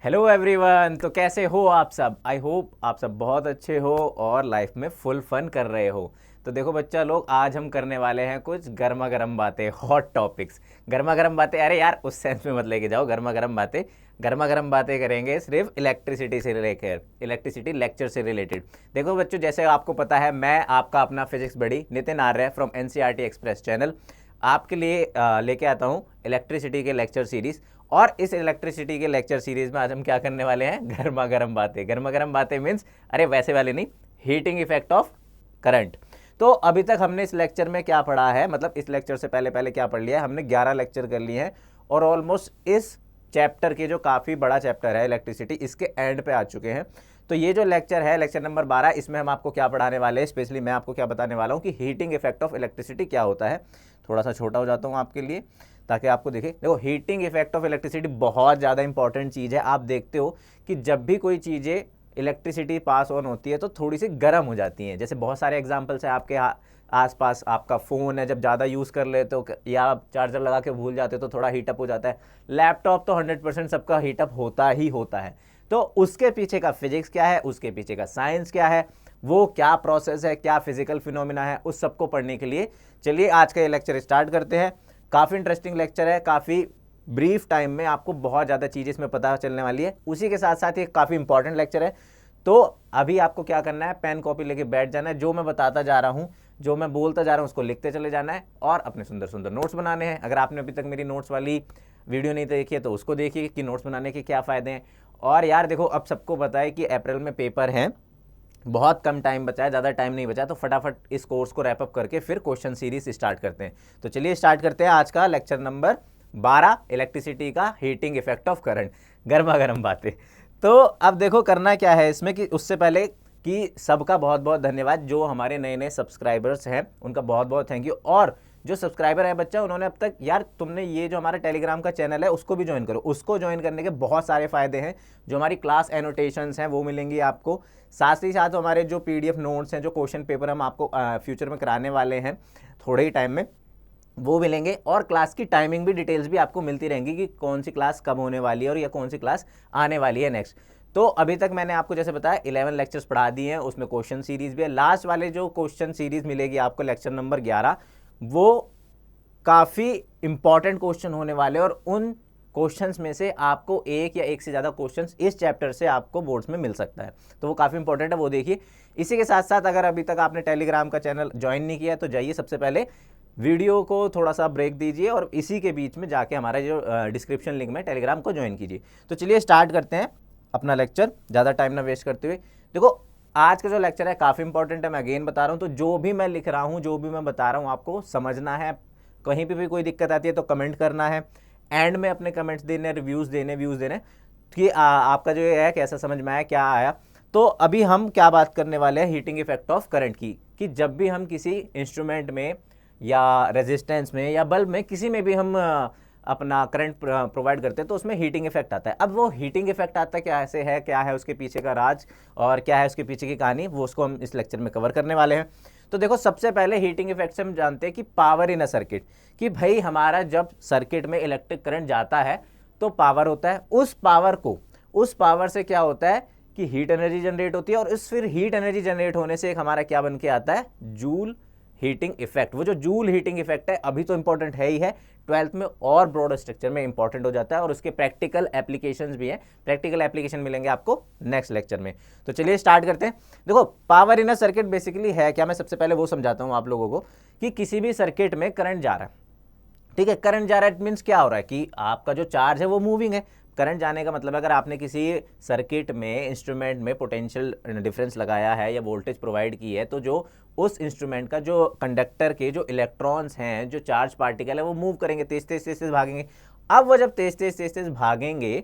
Hello everyone. तो कैसे हो आप सब? आई होप आप सब बहुत अच्छे हो और लाइफ में फुल फन कर रहे हो। तो देखो बच्चा लोग, आज हम करने वाले हैं कुछ गर्मा गर्म बातें, हॉट टॉपिक्स। गर्मा गर्म बातें, अरे यार उस सेंस में मत लेके जाओ। गर्मा गर्म बातें, गर्मा गर्म बातें करेंगे सिर्फ इलेक्ट्रिसिटी से लेकर, इलेक्ट्रिसिटी लेक्चर से रिलेटेड। देखो बच्चों, जैसे आपको पता है मैं आपका अपना फिजिक्स बड़ी नितिन आर्य फ्रॉम एनसीईआरटी एक्सप्रेस चैनल आपके लिए लेके आता हूँ इलेक्ट्रिसिटी के लेक्चर सीरीज। और इस इलेक्ट्रिसिटी के लेक्चर सीरीज में आज हम क्या करने वाले हैं? गर्मा गर्म बातें। गर्मा गर्म बातें मीन्स अरे वैसे वाले नहीं, हीटिंग इफेक्ट ऑफ करंट। तो अभी तक हमने इस लेक्चर में क्या पढ़ा है, मतलब इस लेक्चर से पहले पहले क्या पढ़ लिया है हमने? 11 लेक्चर कर लिए हैं और ऑलमोस्ट इस चैप्टर के जो काफ़ी बड़ा चैप्टर है इलेक्ट्रिसिटी, इसके एंड पे आ चुके हैं। तो ये जो लेक्चर है लेक्चर नंबर 12, इसमें हम आपको क्या पढ़ाने वाले हैं? स्पेशली मैं आपको क्या बताने वाला हूँ कि हीटिंग इफेक्ट ऑफ इलेक्ट्रिसिटी क्या होता है। थोड़ा सा छोटा हो जाता हूँ आपके लिए ताकि आपको दिखे। देखो, हीटिंग इफेक्ट ऑफ इलेक्ट्रिसिटी बहुत ज़्यादा इंपॉर्टेंट चीज़ है। आप देखते हो कि जब भी कोई चीज़ें इलेक्ट्रिसिटी पास ऑन होती है तो थोड़ी सी गर्म हो जाती हैं। जैसे बहुत सारे एग्जांपल्स है आपके आसपास। आपका फ़ोन है, जब ज़्यादा यूज़ कर लेते हो या आप चार्जर लगा के भूल जाते हो तो थोड़ा हीटअप हो जाता है। लैपटॉप तो 100% सबका हीटअप होता ही होता है। तो उसके पीछे का फिजिक्स क्या है, उसके पीछे का साइंस क्या है, वो क्या प्रोसेस है, क्या फिजिकल फिनोमिना है, उस सबको पढ़ने के लिए चलिए आज का ये लेक्चर स्टार्ट करते हैं। काफ़ी इंटरेस्टिंग लेक्चर है, काफ़ी ब्रीफ टाइम में आपको बहुत ज़्यादा चीज़ इसमें पता चलने वाली है। उसी के साथ साथ ये काफ़ी इंपॉर्टेंट लेक्चर है। तो अभी आपको क्या करना है? पेन कॉपी लेके बैठ जाना है। जो मैं बताता जा रहा हूँ, जो मैं बोलता जा रहा हूँ, उसको लिखते चले जाना है और अपने सुंदर सुंदर नोट्स बनाने हैं। अगर आपने अभी तक मेरी नोट्स वाली वीडियो नहीं देखी है तो उसको देखिए कि नोट्स बनाने के क्या फ़ायदे हैं। और यार देखो, अब सबको पता है कि अप्रैल में पेपर हैं, बहुत कम टाइम बचा है, ज़्यादा टाइम नहीं बचा, तो फटाफट इस कोर्स को रैप अप करके फिर क्वेश्चन सीरीज स्टार्ट करते हैं। तो चलिए स्टार्ट करते हैं आज का लेक्चर नंबर 12, इलेक्ट्रिसिटी का हीटिंग इफेक्ट ऑफ करंट। गर्मा गर्म बातें। तो अब देखो करना क्या है इसमें, कि उससे पहले कि सबका बहुत बहुत धन्यवाद। जो हमारे नए नए सब्सक्राइबर्स हैं उनका बहुत बहुत थैंक यू। और जो सब्सक्राइबर है बच्चा, उन्होंने अब तक, यार तुमने ये जो हमारा टेलीग्राम का चैनल है उसको भी ज्वाइन करो। उसको ज्वाइन करने के बहुत सारे फायदे हैं। जो हमारी क्लास एनोटेशंस हैं वो मिलेंगी आपको, साथ ही साथ हमारे जो पीडीएफ नोट्स हैं, जो क्वेश्चन पेपर हम आपको फ्यूचर में कराने वाले हैं थोड़े ही टाइम में, वो मिलेंगे। और क्लास की टाइमिंग भी, डिटेल्स भी आपको मिलती रहेंगी कि कौन सी क्लास कब होने वाली है और या कौन सी क्लास आने वाली है नेक्स्ट। तो अभी तक मैंने आपको जैसे बताया 11 लेक्चर्स पढ़ा दिए हैं, उसमें क्वेश्चन सीरीज भी है। लास्ट वाले जो क्वेश्चन सीरीज मिलेगी आपको लेक्चर नंबर 11, वो काफ़ी इंपॉर्टेंट क्वेश्चन होने वाले और उन क्वेश्चंस में से आपको एक या एक से ज़्यादा क्वेश्चंस इस चैप्टर से आपको बोर्ड्स में मिल सकता है। तो वो काफ़ी इंपॉर्टेंट है, वो देखिए। इसी के साथ साथ अगर अभी तक आपने टेलीग्राम का चैनल ज्वाइन नहीं किया तो जाइए, सबसे पहले वीडियो को थोड़ा सा ब्रेक दीजिए और इसी के बीच में जाके हमारा जो डिस्क्रिप्शन लिंक में टेलीग्राम को ज्वाइन कीजिए। तो चलिए स्टार्ट करते हैं अपना लेक्चर, ज़्यादा टाइम ना वेस्ट करते हुए। देखो, आज का जो लेक्चर है काफ़ी इंपॉर्टेंट है, मैं अगेन बता रहा हूँ। तो जो भी मैं लिख रहा हूँ, जो भी मैं बता रहा हूँ, आपको समझना है। कहीं पे भी कोई दिक्कत आती है तो कमेंट करना है, एंड में अपने कमेंट्स देने, रिव्यूज़ देने, व्यूज़ देने कि आपका जो है कैसा समझ में आया, क्या आया। तो अभी हम क्या बात करने वाले हैं? हीटिंग इफेक्ट ऑफ करंट की। कि जब भी हम किसी इंस्ट्रूमेंट में या रेजिस्टेंस में या बल्ब में, किसी में भी हम अपना करंट प्रोवाइड करते हैं तो उसमें हीटिंग इफेक्ट आता है। अब वो हीटिंग इफेक्ट आता है क्या, ऐसे है, क्या है उसके पीछे का राज और क्या है उसके पीछे की कहानी, वो उसको हम इस लेक्चर में कवर करने वाले हैं। तो देखो, सबसे पहले हीटिंग इफेक्ट से हम जानते हैं कि पावर इन अ सर्किट, कि भाई हमारा जब सर्किट में इलेक्ट्रिक करंट जाता है तो पावर होता है। उस पावर से क्या होता है कि हीट एनर्जी जनरेट होती है और इस फिर हीट एनर्जी जनरेट होने से एक हमारा क्या बन के आता है? Joule heating effect. वो जो जूल हीटिंग इफेक्ट है अभी तो इंपॉर्टेंट है ही है, 12th में और ब्रॉड स्ट्रक्चर में इंपॉर्टेंट हो जाता है और उसके प्रैक्टिकल एप्लीकेशंस भी है। प्रैक्टिकल एप्लीकेशन मिलेंगे आपको नेक्स्ट लेक्चर में। तो चलिए स्टार्ट करते हैं। देखो, power in a circuit basically है क्या, मैं सबसे पहले वो समझाता हूँ आप लोगों को कि किसी भी सर्किट में करंट जा रहा है, ठीक है। करंट जा रहा है मीन्स क्या हो रहा है कि आपका जो चार्ज है वो मूविंग है। करंट जाने का मतलब अगर आपने किसी सर्किट में, इंस्ट्रूमेंट में पोटेंशियल डिफरेंस लगाया है या वोल्टेज प्रोवाइड की है, तो जो उस इंस्ट्रूमेंट का जो कंडक्टर के जो इलेक्ट्रॉन्स हैं, जो चार्ज पार्टिकल है, वो मूव करेंगे, तेज तेज तेज तेज भागेंगे। अब वो जब तेज तेज तेज तेज भागेंगे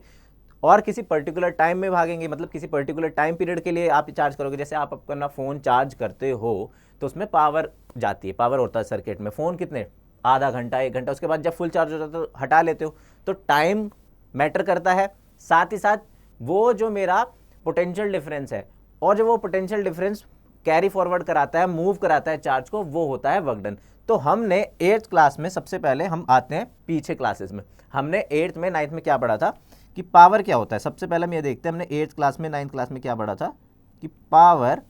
और किसी पर्टिकुलर टाइम में भागेंगे, मतलब किसी पर्टिकुलर टाइम पीरियड के लिए आप चार्ज करोगे। जैसे आप अपना फ़ोन चार्ज करते हो तो उसमें पावर जाती है, पावर होता है सर्किट में। फ़ोन कितने, आधा घंटा, 1 घंटा, उसके बाद जब फुल चार्ज हो जाता है तो हटा लेते हो। तो टाइम मैटर करता है, साथ ही साथ वो जो मेरा पोटेंशियल डिफरेंस है और जो वो पोटेंशियल डिफरेंस कैरी फॉरवर्ड कराता है, मूव कराता है चार्ज को, वो होता है वर्क डन। तो हमने 8th क्लास में, सबसे पहले हम आते हैं पीछे क्लासेस में, हमने 8th में 9th में क्या पढ़ा था कि पावर क्या होता है। सबसे पहले हम ये देखते हैं, हमने 8th क्लास में 9th क्लास में क्या पढ़ा था कि power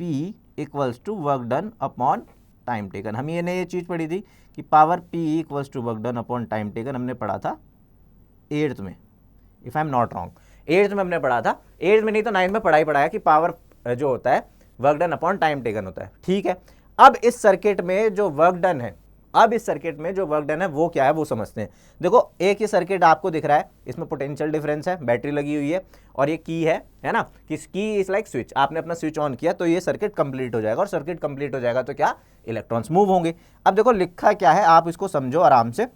P equals to work done upon time taken. हम ये चीज़ पढ़ी थी कि power P equals to work done upon time taken, हमने पढ़ा था 8th में, if I am not wrong. 8th में हमने पढ़ा था, 8th में नहीं तो 9th में पढ़ाया कि पावर जो होता है work done upon time taken होता है। ठीक है, अब इस सर्किट में जो वर्क डन है, वो क्या है वो समझते हैं। देखो एक ही सर्किट आपको दिख रहा है, इसमें पोटेंशियल डिफरेंस है, बैटरी लगी हुई है और ये की है ना, कि की इज लाइक स्विच। आपने अपना स्विच ऑन किया तो ये सर्किट कंप्लीट हो जाएगा, और सर्किट कंप्लीट हो जाएगा तो क्या, इलेक्ट्रॉन्स मूव होंगे। अब देखो लिखा क्या है, आप इसको समझो आराम से।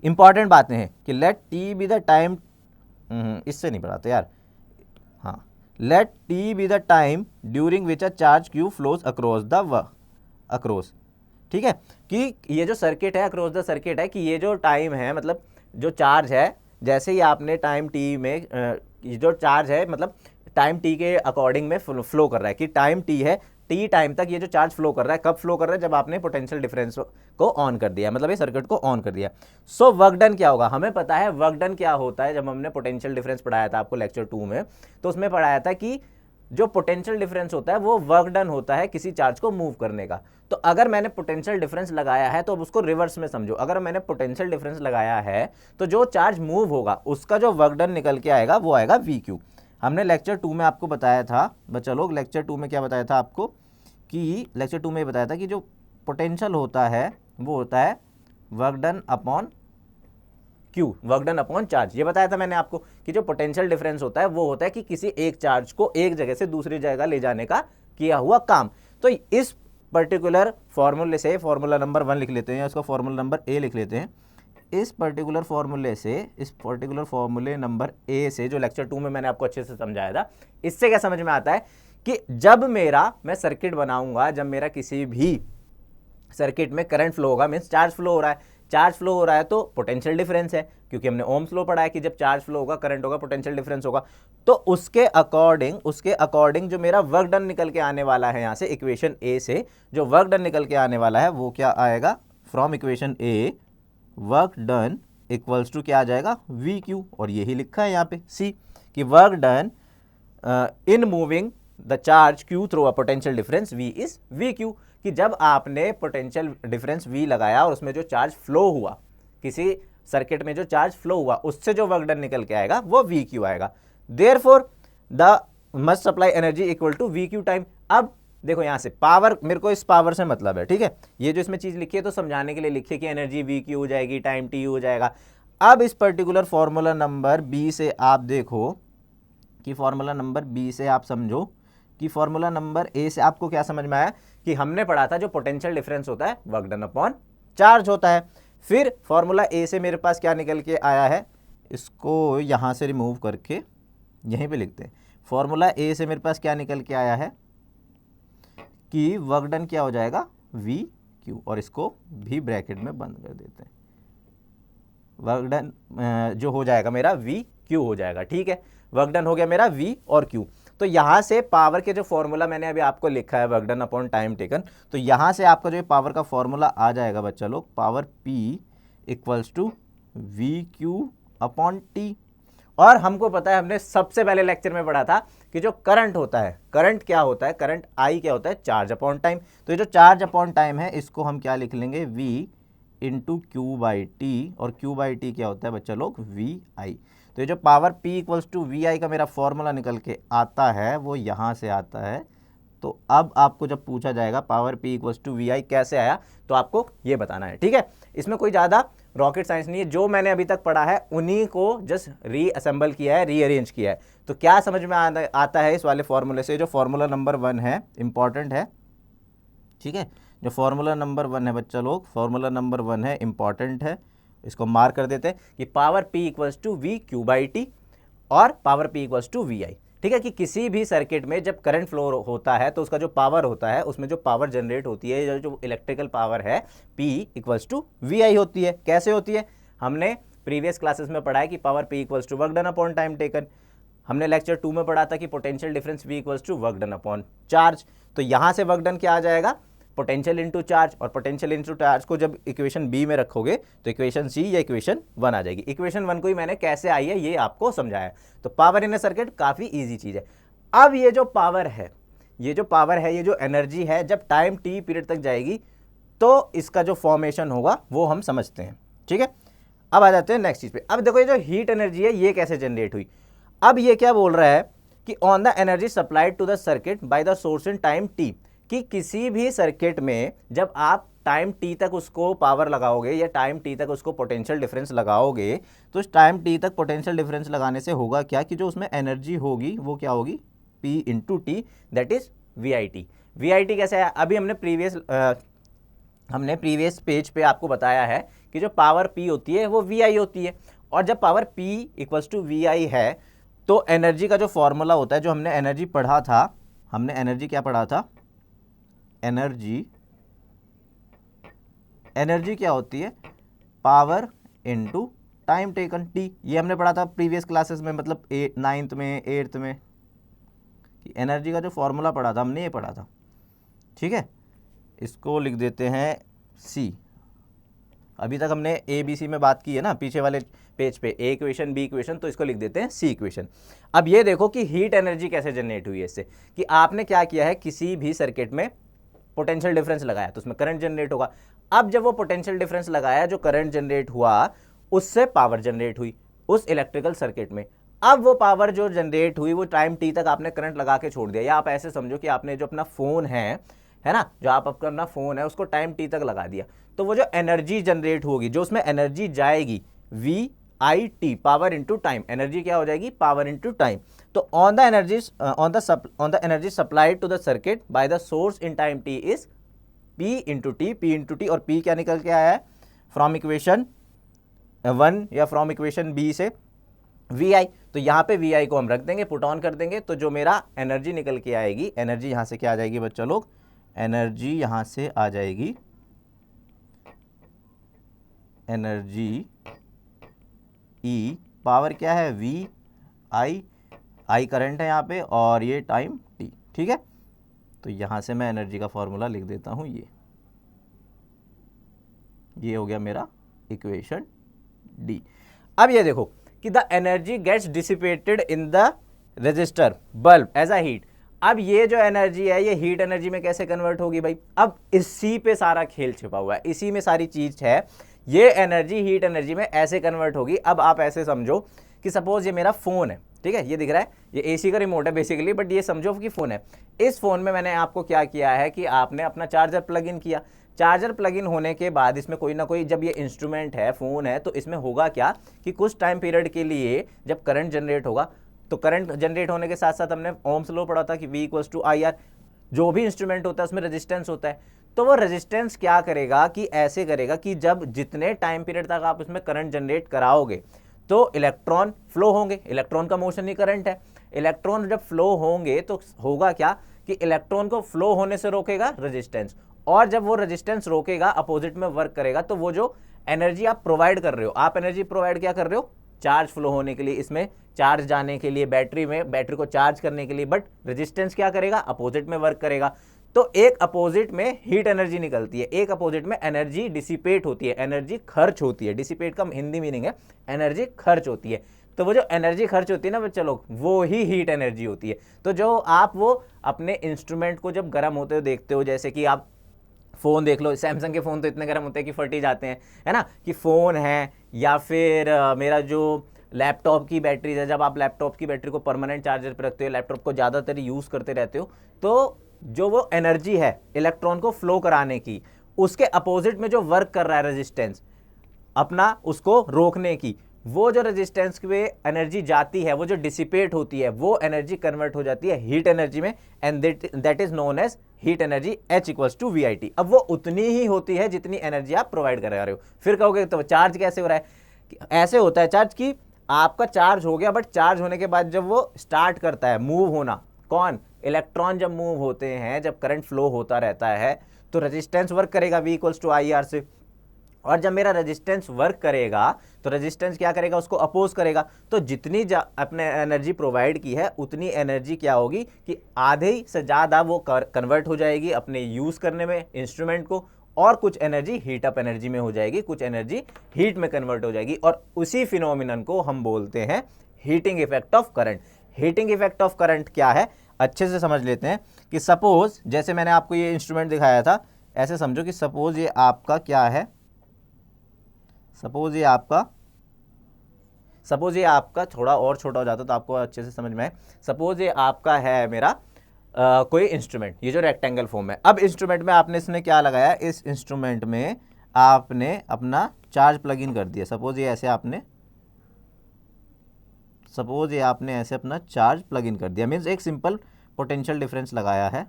इंपॉर्टेंट बातें हैं कि let t be the time, इससे नहीं पढ़ाते यार, हाँ, let t be the time during which a charge q flows across. ठीक है, कि ये जो सर्किट है, अक्रॉस द सर्किट है, कि ये जो टाइम है मतलब जो चार्ज है, जैसे ही आपने टाइम टी में ये जो चार्ज है मतलब टाइम टी के अकॉर्डिंग में फ्लो कर रहा है, कि टाइम टी है, टी टाइम तक ये जो चार्ज फ्लो कर रहा है, कब फ्लो कर रहा है, जब आपने पोटेंशियल डिफरेंस को ऑन कर दिया, मतलब ये सर्किट को ऑन कर दिया। सो वर्क डन क्या होगा, हमें पता है वर्क डन क्या होता है। जब हमने पोटेंशियल डिफरेंस पढ़ाया था आपको लेक्चर 2 में, तो उसमें पढ़ाया था कि जो पोटेंशियल डिफरेंस होता है वो वर्क डन होता है किसी चार्ज को मूव करने का। तो अगर मैंने पोटेंशियल डिफरेंस लगाया है तो अब उसको रिवर्स में समझो। अगर मैंने पोटेंशियल डिफरेंस लगाया है तो जो चार्ज मूव होगा उसका जो वर्क डन निकल के आएगा वो आएगा वी क्यू। हमने लेक्चर 2 में आपको बताया था बच्चा लोग, लेक्चर 2 में क्या बताया था आपको, कि लेक्चर 2 में बताया था कि जो पोटेंशियल होता है वो होता है work done upon Q, work done upon charge. ये बताया था मैंने आपको कि जो पोटेंशियल डिफरेंस होता है वो होता है कि किसी एक चार्ज को एक जगह से दूसरी जगह ले जाने का किया हुआ काम। तो इस पर्टिकुलर फॉर्मूले से, फॉर्मूला नंबर 1 लिख लेते हैं या इसका फॉर्मूला नंबर ए लिख लेते हैं। इस पर्टिकुलर फॉर्मूले से, इस पर्टिकुलर फॉर्मूले नंबर ए से, जो लेक्चर 2 में मैंने आपको अच्छे से समझाया था, इससे क्या समझ में आता है कि जब मैं सर्किट बनाऊंगा, जब मेरा किसी भी सर्किट में करंट फ्लो होगा, मीन्स चार्ज फ्लो हो रहा है, चार्ज फ्लो हो रहा है तो पोटेंशियल डिफरेंस है, क्योंकि हमने ओम्स लॉ पढ़ा है कि जब चार्ज फ्लो होगा, करंट होगा, पोटेंशियल डिफरेंस होगा। तो उसके अकॉर्डिंग जो मेरा वर्क डन निकल के आने वाला है, यहां से इक्वेशन ए से जो वर्क डन निकल के आने वाला है वो क्या आएगा, from equation a work done equals to क्या आ जाएगा, वी क्यू। और यही लिखा है यहाँ पे सी, कि work done in moving the charge q through a potential difference V is V q. कि जब आपने पोटेंशियल डिफरेंस वी लगाया और उसमें जो चार्ज फ्लो हुआ, किसी सर्किट में जो चार्ज फ्लो हुआ, उससे जो वर्क डन निकल के आएगा वो वी क्यू आएगा। Therefore the must supply energy equal to V q time. अब देखो यहां से पावर, मेरे को इस पावर से मतलब है, ठीक है, ये जो इसमें चीज लिखी है तो समझाने के लिए लिखी है कि एनर्जी वी क्यू हो जाएगी, टाइम टी हो जाएगा। अब इस पर्टिकुलर फॉर्मूला नंबर बी से आप देखो कि फॉर्मूला नंबर बी से आप समझो कि फॉर्मूला नंबर ए से आपको क्या समझ में आया, कि हमने पढ़ा था जो पोटेंशियल डिफरेंस होता है वर्क डन अपॉन चार्ज होता है। फिर फॉर्मूला ए से मेरे पास क्या निकल के आया है, इसको यहां से रिमूव करके यहीं पे लिखते हैं। फॉर्मूला ए से मेरे पास क्या निकल के आया है कि वर्क डन क्या हो जाएगा, वी क्यू, और इसको भी ब्रैकेट में बंद कर देते हैं। वर्क डन जो हो जाएगा मेरा वी क्यू हो जाएगा, ठीक है, वर्क डन हो गया मेरा वी और क्यू। तो यहां से पावर के जो फॉर्मूला मैंने अभी आपको लिखा है work done upon time taken, तो यहां से आपका जो पावर का फॉर्मूला आ जाएगा बच्चा लोग, power P equals to V q upon t. और हमको पता है, हमने सबसे पहले लेक्चर में पढ़ा था कि जो करंट होता है, करंट क्या होता है, करंट आई क्या होता है, चार्ज अपॉन टाइम। तो ये जो चार्ज अपॉन टाइम है इसको हम क्या लिख लेंगे, V into q by T, और क्यू बाई टी क्या होता है बच्चा लोग, वी आई। तो ये जो power P equals to V I का मेरा फॉर्मूला निकल के आता है वो यहाँ से आता है। तो अब आपको जब पूछा जाएगा power P equals to V I कैसे आया, तो आपको ये बताना है, ठीक है। इसमें कोई ज़्यादा रॉकेट साइंस नहीं है, जो मैंने अभी तक पढ़ा है उन्हीं को जस्ट रीअसेंबल किया है, रीअरेंज किया है। तो क्या समझ में आता है इस वाले फॉर्मूले से, जो फॉर्मूला नंबर 1 है इंपॉर्टेंट है, ठीक है, जो फॉर्मूला नंबर 1 है बच्चा लोग, फॉर्मूला नंबर 1 है, इंपॉर्टेंट है, इसको मार्क कर देते हैं कि power P equals to V Q by T और power P equals to V I. ठीक है, कि किसी भी सर्किट में जब करंट फ्लो होता है तो उसका जो पावर होता है, उसमें जो पावर जनरेट होती है, जो इलेक्ट्रिकल पावर है, P इक्वल्स टू वी आई होती है। कैसे होती है, हमने प्रीवियस क्लासेस में पढ़ा है कि power P equals to work done upon time taken. हमने लेक्चर 2 में पढ़ा था कि potential difference V equals to work done upon charge. तो यहां से वर्क डन क्या आ जाएगा, पोटेंशियल इनटू चार्ज, और पोटेंशियल इनटू चार्ज को जब इक्वेशन बी में रखोगे तो इक्वेशन सी या इक्वेशन 1 आ जाएगी। इक्वेशन 1 को ही मैंने कैसे आई है ये आपको समझाया। तो पावर इन ए सर्किट काफ़ी ईजी चीज़ है। अब ये जो पावर है, ये जो एनर्जी है, जब टाइम टी पीरियड तक जाएगी तो इसका जो फॉर्मेशन होगा वो हम समझते हैं, ठीक है। अब आ जाते हैं नेक्स्ट चीज़ पे। अब देखो ये जो हीट एनर्जी है ये कैसे जनरेट हुई। अब ये क्या बोल रहा है कि on the energy supplied to the circuit by the source in time t, कि किसी भी सर्किट में जब आप टाइम टी तक उसको पावर लगाओगे या टाइम टी तक उसको पोटेंशियल डिफरेंस लगाओगे, तो उस टाइम टी तक पोटेंशियल डिफरेंस लगाने से होगा क्या कि जो उसमें एनर्जी होगी वो क्या होगी, P into T, that is VIT। VIT कैसे है, अभी हमने प्रीवियस पेज पे आपको बताया है कि जो पावर P होती है वो VI होती है, और जब power P equals to VI है तो एनर्जी का जो फॉर्मूला होता है, जो हमने एनर्जी पढ़ा था, हमने एनर्जी क्या पढ़ा था, एनर्जी क्या होती है, power into time taken T. ये हमने पढ़ा था प्रीवियस क्लासेस में, मतलब 9th में 8th में, कि एनर्जी का जो फॉर्मूला पढ़ा था हमने ये पढ़ा था, ठीक है। इसको लिख देते हैं C। अभी तक हमने ABC में बात की है ना पीछे वाले पेज पे, A इक्वेशन B इक्वेशन, तो इसको लिख देते हैं C इक्वेशन। अब ये देखो कि हीट एनर्जी कैसे जनरेट हुई है इससे, कि आपने क्या किया है, किसी भी सर्किट में पोटेंशियल डिफरेंस लगाया तो उसमें करंट जनरेट होगा। अब जब वो पोटेंशियल डिफरेंस लगाया, जो करंट जनरेट हुआ उससे पावर जनरेट हुई उस इलेक्ट्रिकल सर्किट में। अब वो पावर जो जनरेट हुई वो टाइम टी तक आपने करंट लगा के छोड़ दिया, या आप ऐसे समझो कि आपने जो अपना फ़ोन है ना, जो आप अपना फ़ोन है उसको टाइम टी तक लगा दिया, तो वो जो एनर्जी जनरेट होगी, जो उसमें एनर्जी जाएगी, VIT, power into time, energy क्या हो जाएगी, पावर इंटू टाइम। तो on the energy supplied to the circuit by the source in time t is P into t, और P क्या निकल के आया है फ्रॉम इक्वेशन 1 या फ्रॉम इक्वेशन B से VI। तो यहाँ पे VI को हम रख देंगे, पुट ऑन कर देंगे, तो जो मेरा एनर्जी निकल के आएगी, एनर्जी यहाँ से क्या आ जाएगी बच्चों लोग, एनर्जी यहाँ से आ जाएगी, एनर्जी E, पावर क्या है VI करंट है यहाँ पे, और ये टाइम T, ठीक है। तो यहाँ से मैं एनर्जी का फॉर्मूला लिख देता हूँ, ये हो गया मेरा इक्वेशन D। अब ये देखो कि the energy gets dissipated in the resistor bulb as a heat. अब ये जो एनर्जी है ये हीट एनर्जी में कैसे कन्वर्ट होगी भाई, अब इसी पे सारा खेल छिपा हुआ है, इसी में सारी चीज है। ये एनर्जी हीट एनर्जी में ऐसे कन्वर्ट होगी। अब आप ऐसे समझो कि सपोज ये मेरा फोन है, ठीक है, ये दिख रहा है, ये AC का रिमोट है बेसिकली, बट ये समझो कि फोन है। इस फोन में मैंने आपको क्या किया है कि आपने अपना चार्जर प्लग इन किया। चार्जर प्लग इन होने के बाद इसमें कोई ना कोई, जब ये इंस्ट्रूमेंट है, फोन है, तो इसमें होगा क्या कि कुछ टाइम पीरियड के लिए जब करंट जनरेट होगा, तो करंट जनरेट होने के साथ साथ हमने ओम्स लॉ पढ़ा था कि V इक्वल्स टू IR। जो भी इंस्ट्रूमेंट होता है उसमें रेजिस्टेंस होता है, तो वो रेजिस्टेंस क्या करेगा कि ऐसे करेगा कि जब जितने टाइम पीरियड तक आप उसमें करंट जनरेट कराओगे तो इलेक्ट्रॉन फ्लो होंगे। इलेक्ट्रॉन का मोशन ही करंट है। इलेक्ट्रॉन जब फ्लो होंगे तो होगा क्या कि इलेक्ट्रॉन को फ्लो होने से रोकेगा रेजिस्टेंस, और जब वो रेजिस्टेंस रोकेगा, अपोजिट में वर्क करेगा, तो वो जो एनर्जी आप प्रोवाइड कर रहे हो, आप एनर्जी प्रोवाइड क्या कर रहे हो, चार्ज फ्लो होने के लिए, इसमें चार्ज जाने के लिए, बैटरी में, बैटरी को चार्ज करने के लिए, बट रेजिस्टेंस क्या करेगा, अपोजिट में वर्क करेगा। तो एक अपोजिट में हीट एनर्जी निकलती है, एक अपोजिट में एनर्जी डिसिपेट होती है, एनर्जी खर्च होती है। डिसिपेट का हिंदी मीनिंग है एनर्जी खर्च होती है। तो वो जो एनर्जी खर्च होती है ना बच्चा लोग, वो ही हीट एनर्जी होती है। तो जो आप वो अपने इंस्ट्रूमेंट को जब गर्म होते हुए देखते हो, जैसे कि आप फ़ोन देख लो, सैमसंग के फ़ोन तो इतने गर्म होते हैं कि फट ही जाते हैं, है ना, कि फ़ोन है, या फिर मेरा जो लैपटॉप की बैटरी है, जब आप लैपटॉप की बैटरी को परमानेंट चार्जर पर रखते हो, लैपटॉप को ज़्यादातर यूज़ करते रहते हो, तो जो वो एनर्जी है इलेक्ट्रॉन को फ्लो कराने की, उसके अपोजिट में जो वर्क कर रहा है रेजिस्टेंस अपना उसको रोकने की, वो जो रेजिस्टेंस में एनर्जी जाती है, वो जो डिसिपेट होती है, वो एनर्जी कन्वर्ट हो जाती है हीट एनर्जी में, and that is known as heat energy H equals to VIT। अब वो उतनी ही होती है जितनी एनर्जी आप प्रोवाइड कर रहे हो। फिर कहोगे तो चार्ज कैसे हो रहा है, ऐसे होता है चार्ज कि आपका चार्ज हो गया, बट चार्ज होने के बाद जब वो स्टार्ट करता है मूव होना, कौन, इलेक्ट्रॉन जब मूव होते हैं, जब करंट फ्लो होता रहता है, तो रेजिस्टेंस वर्क करेगा V इक्वल्स टू IR से, और जब मेरा रेजिस्टेंस वर्क करेगा तो रेजिस्टेंस क्या करेगा, उसको अपोज करेगा। तो जितनी अपने एनर्जी प्रोवाइड की है उतनी एनर्जी क्या होगी कि आधे से ज़्यादा वो कन्वर्ट हो जाएगी अपने यूज़ करने में इंस्ट्रूमेंट को, और कुछ एनर्जी हीट अप एनर्जी में हो जाएगी, कुछ एनर्जी हीट में कन्वर्ट हो जाएगी। और उसी फिनोमिनन को हम बोलते हैं heating effect of current. Heating effect of current क्या है, अच्छे से समझ लेते हैं कि सपोज जैसे मैंने आपको ये इंस्ट्रूमेंट दिखाया था, ऐसे समझो कि सपोज ये आपका क्या है, सपोज ये आपका थोड़ा और छोटा हो जाता तो आपको अच्छे से समझ में आए। सपोज ये आपका है मेरा कोई इंस्ट्रूमेंट, ये जो रेक्टेंगल फॉर्म है। अब इंस्ट्रूमेंट में आपने इसने क्या लगाया, इस इंस्ट्रूमेंट में आपने अपना चार्ज प्लग इन कर दिया। सपोज ये आपने ऐसे अपना चार्ज प्लग इन कर दिया, मीन्स एक सिंपल पोटेंशियल डिफरेंस लगाया है,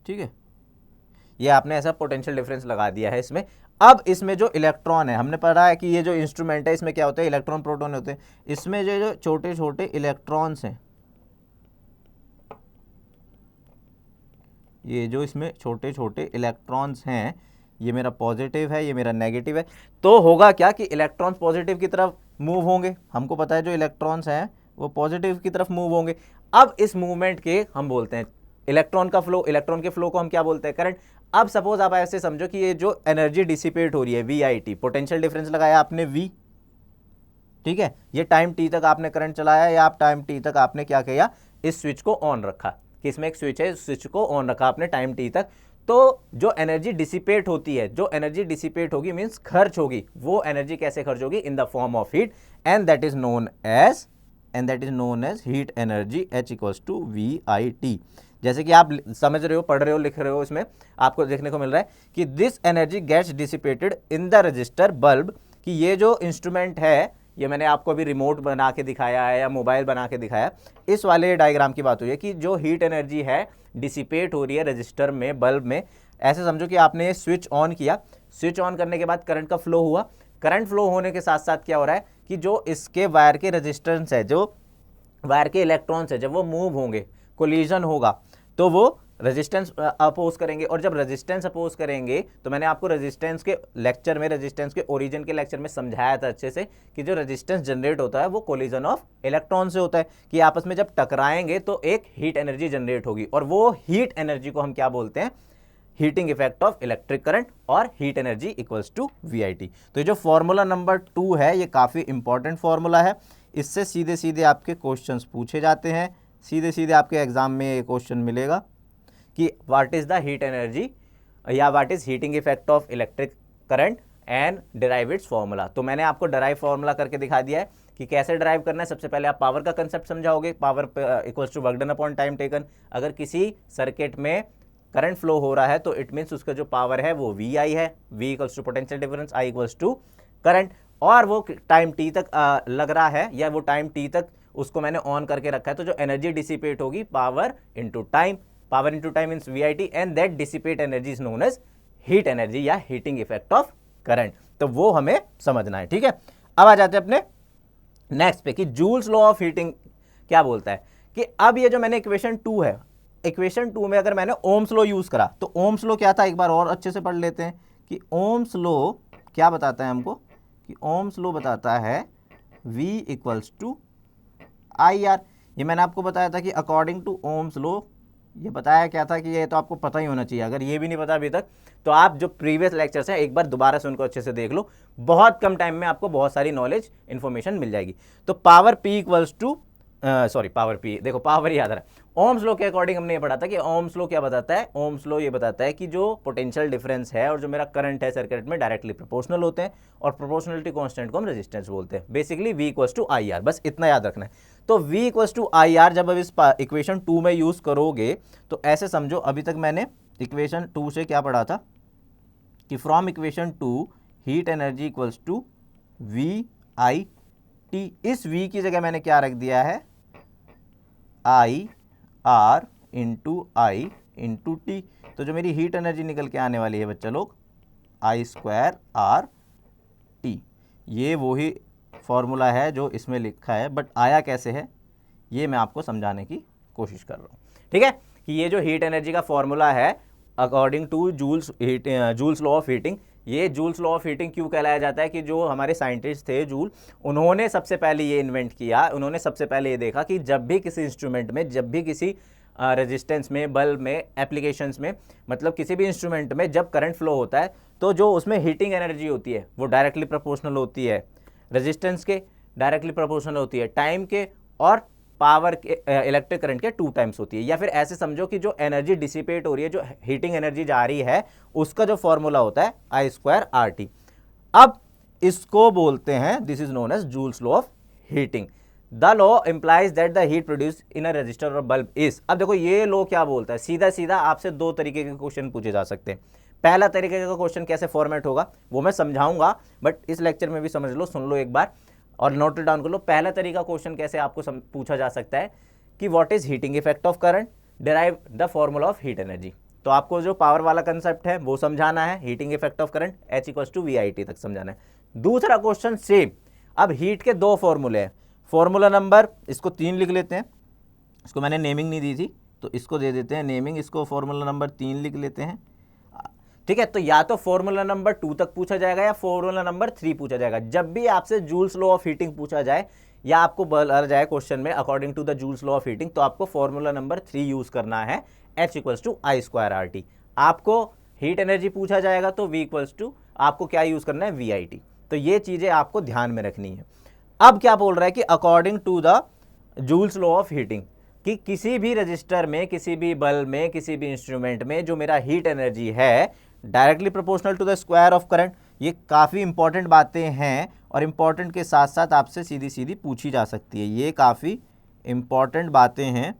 ठीक है। ये आपने ऐसा पोटेंशियल डिफरेंस लगा दिया है इसमें। अब इसमें जो इलेक्ट्रॉन है, हमने पढ़ा है कि ये जो इंस्ट्रूमेंट है इसमें क्या होता है, इलेक्ट्रॉन प्रोटॉन होते हैं। इसमें जो छोटे छोटे इलेक्ट्रॉन्स हैं, ये जो इसमें छोटे छोटे इलेक्ट्रॉन्स हैं, ये मेरा पॉजिटिव है, ये मेरा नेगेटिव है। तो होगा क्या कि इलेक्ट्रॉन्स पॉजिटिव की तरफ मूव होंगे, हमको पता है जो इलेक्ट्रॉन्स हैं वो पॉजिटिव की तरफ मूव होंगे। अब इस मूवमेंट के हम बोलते हैं इलेक्ट्रॉन का फ्लो, इलेक्ट्रॉन के फ्लो को हम क्या बोलते हैं, करंट। अब सपोज आप ऐसे समझो कि ये जो एनर्जी डिसिपेट हो रही है VIT, पोटेंशियल डिफरेंस लगाया आपने V, ठीक है। ये टाइम t तक आपने करंट चलाया, या आप टाइम t तक आपने क्या किया, इस स्विच को ऑन रखा, कि इसमें एक स्विच है, इस स्विच को ऑन रखा आपने टाइम t तक। तो जो एनर्जी डिसिपेट होती है, जो एनर्जी डिसिपेट होगी मीन्स खर्च होगी, वो एनर्जी कैसे खर्च होगी, in the form of heat, and that is known as heat energy H equals to VIT। जैसे कि आप समझ रहे हो, पढ़ रहे हो, लिख रहे हो, इसमें आपको देखने को मिल रहा है कि this energy gets dissipated in the resistor bulb, कि ये जो इंस्ट्रूमेंट है, ये मैंने आपको अभी रिमोट बना के दिखाया है या मोबाइल बना के दिखाया, इस वाले डायग्राम की बात हुई है कि जो हीट एनर्जी है डिसिपेट हो रही है रजिस्टर में, बल्ब में। ऐसे समझो कि आपने स्विच ऑन किया, स्विच ऑन करने के बाद करंट का फ्लो हुआ, करंट फ्लो होने के साथ साथ क्या हो रहा है कि जो इसके वायर के रेजिस्टेंस है, जो वायर के इलेक्ट्रॉन्स है, जब वो मूव होंगे, कोलिजन होगा, तो वो रेजिस्टेंस अपोज करेंगे। और जब रेजिस्टेंस अपोज करेंगे, तो मैंने आपको रेजिस्टेंस के लेक्चर में, रेजिस्टेंस के ओरिजिन के लेक्चर में समझाया था अच्छे से कि जो रेजिस्टेंस जनरेट होता है वो कोलिजन ऑफ इलेक्ट्रॉन से होता है, कि आपस में जब टकराएंगे तो एक हीट एनर्जी जनरेट होगी, और वो हीट एनर्जी को हम क्या बोलते हैं, heating effect of electric current, और heat energy equals to VIT। तो ये जो फॉर्मूला नंबर 2 है, ये काफ़ी इंपॉर्टेंट फॉर्मूला है, इससे सीधे सीधे आपके क्वेश्चंस पूछे जाते हैं, सीधे सीधे आपके एग्जाम में ये क्वेश्चन मिलेगा कि what is the heat energy या what is heating effect of electric current and derive its formula. तो मैंने आपको डिराइव फॉर्मूला करके दिखा दिया है कि कैसे डिराइव करना है। सबसे पहले आप पावर का कंसेप्ट समझाओगे, power equals to work done upon time taken. अगर किसी सर्किट में करंट फ्लो हो रहा है तो इट मीन्स उसका जो पावर है वो VI है, V equals to potential difference, I equals to current, और वो टाइम t तक लग रहा है, या वो टाइम t तक उसको मैंने ऑन करके रखा है। तो जो एनर्जी डिसिपेट होगी, power into time, power into time means VIT, and that dissipate energy is known as heat energy या हीटिंग इफेक्ट ऑफ करंट। तो वो हमें समझना है, ठीक है। अब आ जाते हैं अपने नेक्स्ट पे कि जूल्स लॉ ऑफ हीटिंग क्या बोलता है। कि अब ये जो मैंने इक्वेशन 2 है, इक्वेशन 2 में अगर मैंने ओम्स लॉ यूज करा, तो ओम्स लॉ क्या था, एक बार और अच्छे से पढ़ लेते हैं कि ओम्स लॉ क्या बताता है हमको, कि ओम्स लॉ बताता है V इक्वल्स टू IR। ये मैंने आपको बताया था कि अकॉर्डिंग टू ओम्स लॉ, ये बताया क्या था कि ये तो आपको पता ही होना चाहिए। अगर ये भी नहीं पता अभी तक, तो आप जो प्रीवियस लेक्चर्स हैं एक बार दोबारा से उनको अच्छे से देख लो, बहुत कम टाइम में आपको बहुत सारी नॉलेज इंफॉर्मेशन मिल जाएगी। तो power P equals to power P, देखो पावर याद रहा है। ओम्स लॉ के अकॉर्डिंग हमने ये पढ़ा था कि ओम्स लॉ क्या बताता है, ओम्स लॉ ये बताता है कि जो पोटेंशियल डिफरेंस है और जो मेरा करंट है सर्किट में डायरेक्टली प्रोपोर्शनल होते हैं, और प्रोपोर्शनलिटी कांस्टेंट को हम रेजिस्टेंस बोलते हैं। Basically V equals to IR, बस इतना याद रखना है। तो V इक्वल्स टू IR जब अब इस इक्वेशन 2 में यूज करोगे, तो ऐसे समझो, अभी तक मैंने इक्वेशन 2 से क्या पढ़ा था कि from equation 2 heat energy equals to VIT। इस V की जगह मैंने क्या रख दिया है, IR into I into T। तो जो मेरी हीट एनर्जी निकल के आने वाली है बच्चा लोग, I²RT। ये वही फॉर्मूला है जो इसमें लिखा है, बट आया कैसे है ये मैं आपको समझाने की कोशिश कर रहा हूँ, ठीक है। कि ये जो हीट एनर्जी का फॉर्मूला है according to Joule's law of heating. ये जूल्स लॉ ऑफ हीटिंग क्यों कहलाया जाता है कि जो हमारे साइंटिस्ट थे जूल, उन्होंने सबसे पहले ये इन्वेंट किया, उन्होंने सबसे पहले ये देखा कि जब भी किसी इंस्ट्रूमेंट में, जब भी किसी रेजिस्टेंस में, बल्ब में, एप्लीकेशंस में, मतलब किसी भी इंस्ट्रूमेंट में जब करंट फ्लो होता है तो जो उसमें हीटिंग एनर्जी होती है वो डायरेक्टली प्रोपोर्शनल होती है रेजिस्टेंस के, डायरेक्टली प्रोपोर्शनल होती है टाइम के, और पावर के, इलेक्ट्रिक करंट के 2 टाइम्स होती है। या फिर ऐसे समझो कि जो एनर्जी डिसिपेट हो रही है, जो हीटिंग एनर्जी जा रही है, उसका जो फॉर्मूला होता है I²RT। अब इसको बोलते हैं, this is known as Joule's law of heating. The law implies that the heat produce in a resistor और बल्ब इज। अब देखो ये लॉ क्या बोलता है, सीधा सीधा आपसे 2 तरीके के क्वेश्चन पूछे जा सकते हैं। पहला तरीके का क्वेश्चन कैसे फॉर्मेट होगा वो मैं समझाऊंगा, बट इस लेक्चर में भी समझ लो, सुन लो एक बार और नोट डाउन कर लो। पहला तरीका क्वेश्चन कैसे आपको पूछा जा सकता है कि what is heating effect of current, derive the formula of heat energy. तो आपको जो पावर वाला कंसेप्ट है वो समझाना है, heating effect of current H=VIT तक समझाना है। दूसरा क्वेश्चन सेम, अब हीट के 2 फॉर्मूले हैं, फॉर्मूला नंबर इसको 3 लिख लेते हैं, इसको मैंने नेमिंग नहीं दी थी तो इसको दे देते हैं नेमिंग, इसको फॉर्मूला नंबर 3 लिख लेते हैं, ठीक है। तो या तो फॉर्मूला नंबर 2 तक पूछा जाएगा या फॉर्मूला नंबर 3 पूछा जाएगा। जब भी आपसे जूल्स लॉ ऑफ हीटिंग पूछा जाए या आपको बोला जाए क्वेश्चन में according to the Joule's law of heating, तो आपको फॉर्मूला नंबर 3 यूज करना है, H=I²RT। आपको हीट एनर्जी पूछा जाएगा तो V= आपको क्या यूज करना है, VIT। तो ये चीजें आपको ध्यान में रखनी है। अब क्या बोल रहा है कि according to the Joule's law of heating, कि किसी भी रजिस्टर में, किसी भी बल्ब में, किसी भी इंस्ट्रूमेंट में जो मेरा हीट एनर्जी है directly proportional to the square of current. ये काफ़ी इंपॉर्टेंट बातें हैं और इंपॉर्टेंट के साथ साथ आपसे सीधी सीधी पूछी जा सकती है। ये काफ़ी इंपॉर्टेंट बातें हैं,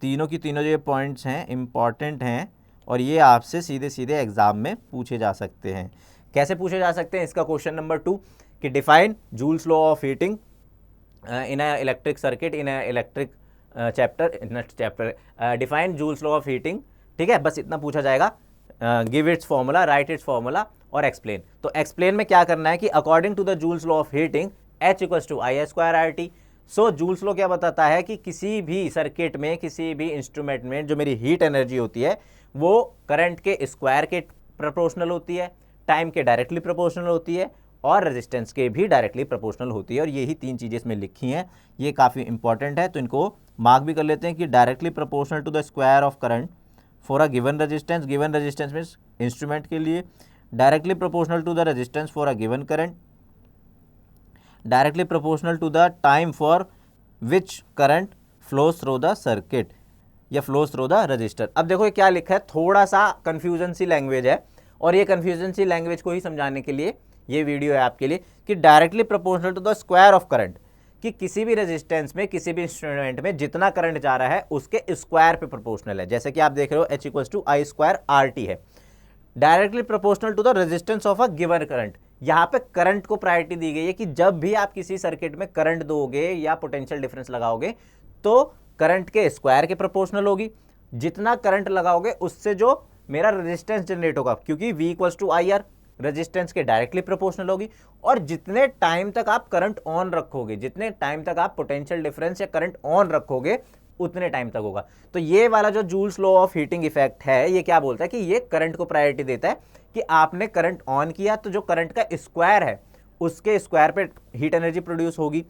तीनों की तीनों जो ये पॉइंट्स हैं इंपॉर्टेंट हैं और ये आपसे सीधे सीधे एग्जाम में पूछे जा सकते हैं। कैसे पूछे जा सकते हैं, इसका क्वेश्चन नंबर 2 कि define Joule's law of heating in a electric circuit in a electric chapter, define Joule's law of heating, ठीक है, बस इतना पूछा जाएगा। Give its formula, write its formula और एक्सप्लेन। तो एक्सप्लेन में क्या करना है कि according to the Joule's law of heating H=I²RT। So Joule's law क्या बताता है कि किसी भी सर्किट में, किसी भी इंस्ट्रूमेंट में जो मेरी हीट एनर्जी होती है वो करंट के स्क्वायर के प्रोपोर्शनल होती है, टाइम के डायरेक्टली प्रोपोर्शनल होती है और रेजिस्टेंस के भी डायरेक्टली प्रोपोर्शनल होती है। और यही 3 चीज़ें इसमें लिखी हैं, ये काफ़ी इंपॉर्टेंट है, तो इनको मार्क भी कर लेते हैं कि directly proportional to the square of current for a given resistance, given resistance means instrument के लिए, directly proportional to the resistance for a given current, directly proportional to the time for which current flows through the circuit या flows through the resistor. अब देखो ये क्या लिखा है, थोड़ा सा कन्फ्यूजन सी लैंग्वेज है और ये कन्फ्यूजन सी लैंग्वेज को ही समझाने के लिए ये वीडियो है आपके लिए कि directly proportional to the square of current, कि किसी भी रेजिस्टेंस में, किसी भी इंस्ट्रूमेंट में जितना करंट जा रहा है उसके स्क्वायर पे प्रोपोर्शनल है। जैसे कि आप देख रहे हो H=I²RT है, directly proportional to the resistance of a given current. यहाँ पे करंट को प्रायोरिटी दी गई है कि जब भी आप किसी सर्किट में करंट दोगे या पोटेंशियल डिफरेंस लगाओगे तो करंट के स्क्वायर के प्रोपोर्शनल होगी। जितना करंट लगाओगे उससे जो मेरा रेजिस्टेंस जनरेट होगा, क्योंकि V=IR, रेजिस्टेंस के डायरेक्टली प्रोपोर्शनल होगी। और जितने टाइम तक आप करंट ऑन रखोगे, जितने टाइम तक आप पोटेंशियल डिफरेंस या करंट ऑन रखोगे उतने टाइम तक होगा। तो ये वाला जो Joule's law of heating effect है ये क्या बोलता है कि ये करंट को प्रायोरिटी देता है कि आपने करंट ऑन किया तो जो करंट का स्क्वायर है उसके स्क्वायर पे हीट एनर्जी प्रोड्यूस होगी।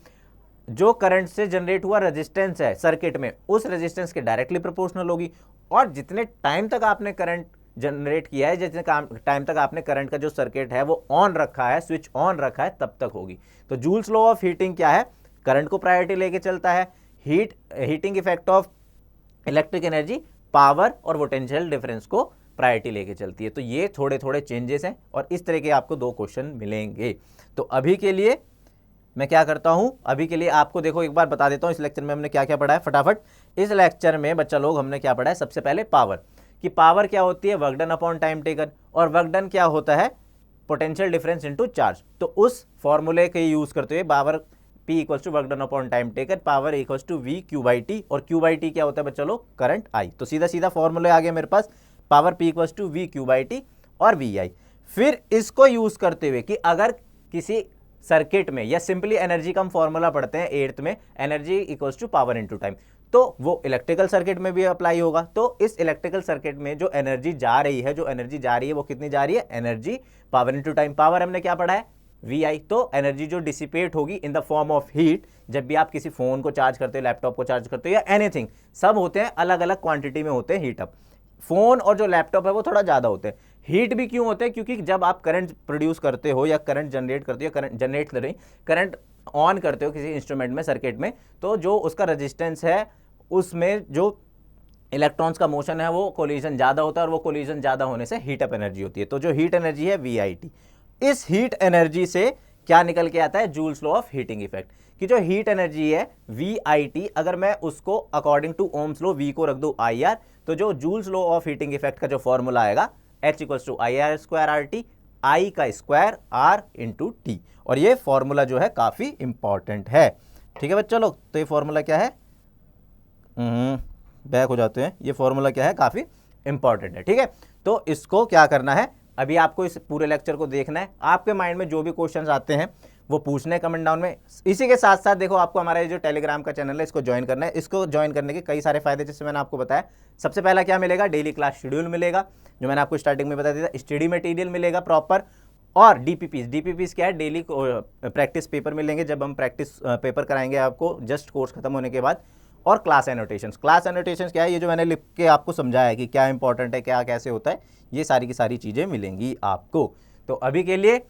जो करंट से जनरेट हुआ रेजिस्टेंस है सर्किट में उस रेजिस्टेंस के डायरेक्टली प्रोपोर्शनल होगी। और जितने टाइम तक आपने करंट जनरेट किया है, जितने टाइम तक आपने करंट का जो सर्किट है वो ऑन रखा है, स्विच ऑन रखा है, तब तक होगी। तो जूल्स लॉ ऑफ हीटिंग क्या है, करंट को प्रायोरिटी लेके चलता है। Heating effect of electric energy power और पोटेंशियल डिफरेंस को प्रायोरिटी लेके चलती है। तो ये थोड़े थोड़े चेंजेस हैं और इस तरह के आपको 2 क्वेश्चन मिलेंगे। तो अभी के लिए मैं क्या करता हूं, अभी के लिए आपको देखो एक बार बता देता हूं इस लेक्चर में हमने क्या क्या पढ़ा है फटाफट। इस लेक्चर में बच्चा लोग हमने क्या पढ़ा है, सबसे पहले पावर, कि पावर क्या होती है, work done upon time taken, और वर्क डन क्या होता है, पोटेंशियल डिफरेंस इनटू चार्ज। तो उस फॉर्मूले के यूज करते हुए power P= work done upon time taken, power V/Q/T, और Q/T क्या होता है बच्चा लोग, करंट I। तो सीधा सीधा फॉर्मूले आ गए मेरे पास, पावर P= V/Q/T और VI। फिर इसको यूज करते हुए कि अगर किसी सर्किट में, या सिंपली एनर्जी का हम फॉर्मूला पढ़ते हैं 8th में, energy equals to power into time. तो वो इलेक्ट्रिकल सर्किट में भी अप्लाई होगा। तो इस इलेक्ट्रिकल सर्किट में जो एनर्जी जा रही है वो कितनी जा रही है, energy power into time. Power हमने क्या पढ़ा है, VI। तो एनर्जी जो डिसिपेट होगी in the form of heat, जब भी आप किसी फोन को चार्ज करते हो, लैपटॉप को चार्ज करते हो या एनीथिंग, सब होते हैं अलग अलग क्वांटिटी में होते हैं हीट अप। फोन और जो लैपटॉप है वो थोड़ा ज्यादा होते हैं। हीट भी क्यों होते हैं, क्योंकि जब आप करंट प्रोड्यूस करते हो या करंट जनरेट करते हो, करंट ऑन करते हो किसी इंस्ट्रूमेंट में, सर्किट में, तो जो उसका रेजिस्टेंस है उसमें जो इलेक्ट्रॉन्स का मोशन है वो कोलिजन ज्यादा होता है, और वो कोलिजन ज्यादा होने से हीट अप एनर्जी होती है। तो जो हीट एनर्जी है VIT, इस हीट एनर्जी से क्या निकल के आता है, Joule's law of heating effect, कि जो हीट एनर्जी है VIT, अगर मैं उसको according to Ohm's law V को रख दूं IR, तो जो Joule's law of heating effect का जो फॉर्मूला आएगा H = IR²RT, I का स्क्वायर R × T। और ये फॉर्मूला जो है काफी इंपॉर्टेंट है। ठीक है बच्चों लोग, तो ये फॉर्मूला क्या है, बैक हो जाते हैं, ये फॉर्मूला क्या है, काफी इंपॉर्टेंट है। ठीक है, तो इसको क्या करना है, अभी आपको इस पूरे लेक्चर को देखना है, आपके माइंड में जो भी क्वेश्चंस आते हैं वो पूछने कमेंट डाउन में। इसी के साथ साथ देखो, आपको हमारा ये जो टेलीग्राम का चैनल है इसको ज्वाइन करना है। इसको ज्वाइन करने के कई सारे फायदे, जैसे मैंने आपको बताया, सबसे पहला क्या मिलेगा, डेली क्लास शेड्यूल मिलेगा, जो मैंने आपको स्टार्टिंग में बता दिया था, स्टडी मटेरियल मिलेगा प्रॉपर, और DPPs क्या है, डेली प्रैक्टिस पेपर मिलेंगे, जब हम प्रैक्टिस पेपर कराएंगे आपको जस्ट कोर्स खत्म होने के बाद, और क्लास एनोटेशंस क्या है, ये जो मैंने लिख के आपको समझाया है कि क्या इंपॉर्टेंट है, क्या कैसे होता है, ये सारी की सारी चीज़ें मिलेंगी आपको। तो अभी के लिए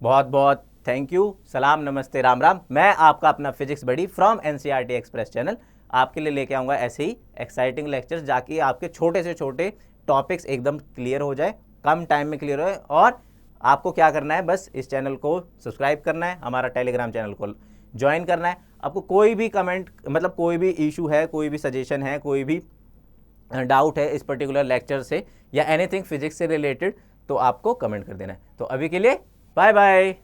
बहुत बहुत थैंक यू, सलाम, नमस्ते, राम राम। मैं आपका अपना physics buddy from NCERT express channel आपके लिए लेके आऊँगा ऐसे ही एक्साइटिंग लेक्चर्स, जाके आपके छोटे से छोटे टॉपिक्स एकदम क्लियर हो जाए, कम टाइम में क्लियर हो। और आपको क्या करना है, बस इस चैनल को सब्सक्राइब करना है, हमारा टेलीग्राम चैनल को ज्वाइन करना है। आपको कोई भी कमेंट, मतलब कोई भी इशू है, कोई भी सजेशन है, कोई भी डाउट है इस पर्टिकुलर लेक्चर से या एनीथिंग फिजिक्स से रिलेटेड, तो आपको कमेंट कर देना है। तो अभी के लिए बाय बाय।